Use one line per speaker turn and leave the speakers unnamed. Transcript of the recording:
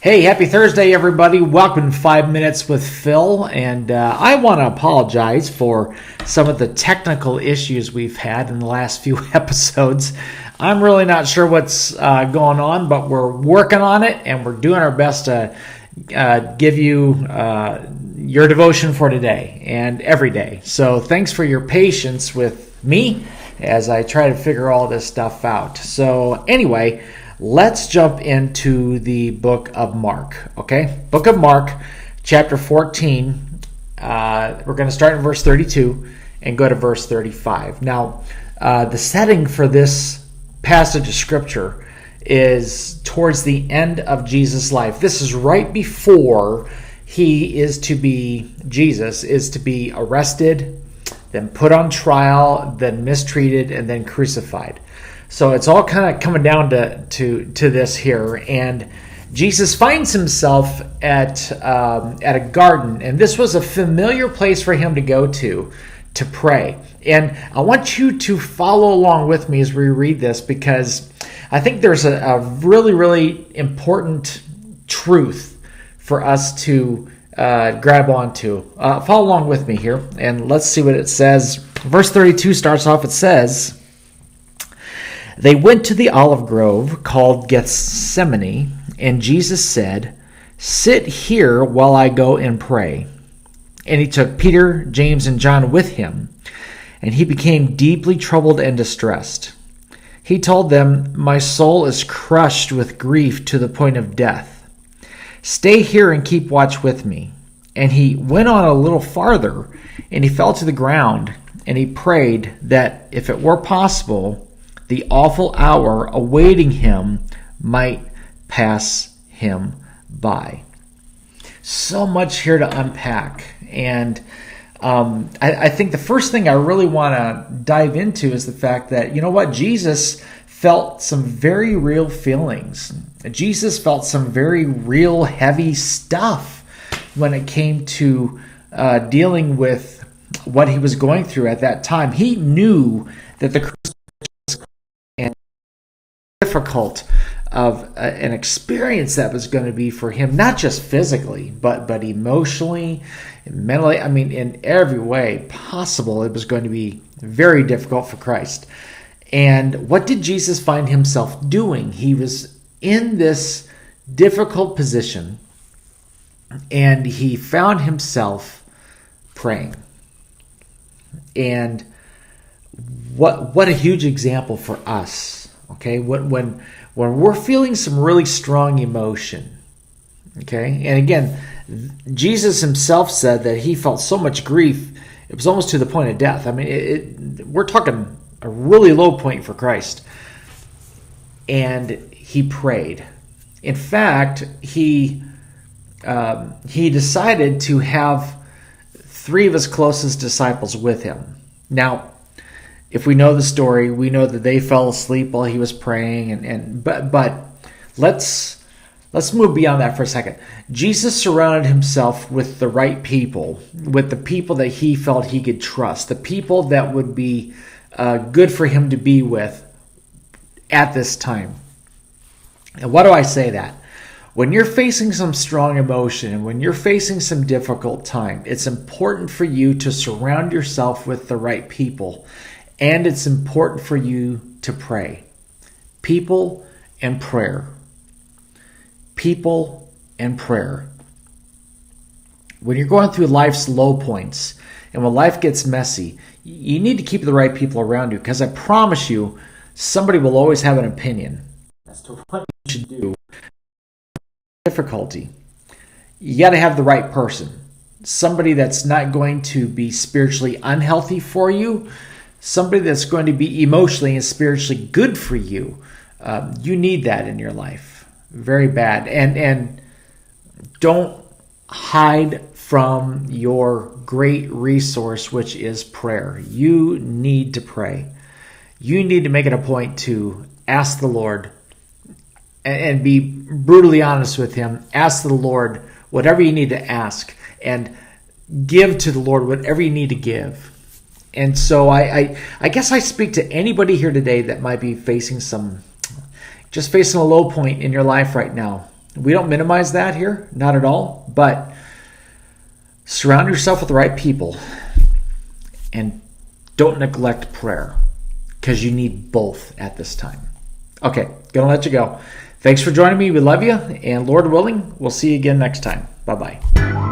Hey, happy Thursday, everybody. Welcome to 5 Minutes with Phil. And I want to apologize for some of the technical issues we've had in the last few episodes. I'm really not sure what's going on, but we're working on it and we're doing our best to give you your devotion for today and every day. So thanks for your patience with me as I try to figure all this stuff out. So anyway, let's jump into the book of Mark, okay? Book of Mark, chapter 14. We're going to start in verse 32 and go to verse 35. Now, the setting for this passage of Scripture is towards the end of Jesus' life. This is right before Jesus is to be arrested, then put on trial, then mistreated, and then crucified. So it's all kind of coming down to this here, and Jesus finds himself at a garden, and this was a familiar place for him to go to pray. And I want you to follow along with me as we read this, because I think there's a really, really important truth for us to grab onto. Follow along with me here, and let's see what it says. Verse 32 starts off, it says, "They went to the olive grove called Gethsemane, and Jesus said, 'Sit here while I go and pray.' And he took Peter, James, and John with him, and he became deeply troubled and distressed. He told them, 'My soul is crushed with grief to the point of death. Stay here and keep watch with me.' And he went on a little farther, and he fell to the ground, and he prayed that if it were possible, the awful hour awaiting him might pass him by." So much here to unpack. And I think the first thing I really want to dive into is the fact that, you know what, Jesus felt some very real feelings. Jesus felt some very real heavy stuff when it came to dealing with what he was going through at that time. He knew that the difficult of an experience that was going to be for him, not just physically, but emotionally, mentally. I mean, in every way possible, it was going to be very difficult for Christ. And what did Jesus find himself doing? He was in this difficult position, and he found himself praying. And what a huge example for us. Okay, when we're feeling some really strong emotion, okay, and again, Jesus himself said that he felt so much grief, it was almost to the point of death. I mean, we're talking a really low point for Christ. And he prayed. In fact, he decided to have 3 of his closest disciples with him. Now, if we know the story, we know that they fell asleep while he was praying, but let's move beyond that for a second. Jesus surrounded himself with the right people, with the people that he felt he could trust, the people that would be good for him to be with at this time. And why do I say that? When you're facing some strong emotion and when you're facing some difficult time, it's important for you to surround yourself with the right people. And it's important for you to pray. People and prayer. People and prayer. When you're going through life's low points and when life gets messy, you need to keep the right people around you, because I promise you, somebody will always have an opinion as to what you should do. Difficulty. You got to have the right person. Somebody that's not going to be spiritually unhealthy for you. Somebody that's going to be emotionally and spiritually good for you. You need that in your life. Very bad. And don't hide from your great resource, which is prayer. You need to pray. You need to make it a point to ask the Lord and be brutally honest with him. Ask the Lord whatever you need to ask, and give to the Lord whatever you need to give. And so I guess I speak to anybody here today that might be facing a low point in your life right now. We don't minimize that here, not at all, but surround yourself with the right people and don't neglect prayer because you need both at this time. Okay, gonna let you go. Thanks for joining me. We love you, and Lord willing, we'll see you again next time. Bye-bye.